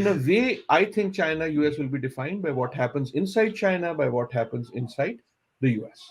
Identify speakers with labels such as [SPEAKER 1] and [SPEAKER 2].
[SPEAKER 1] In a way, I think China US will be defined by what happens inside China, by what happens inside the US.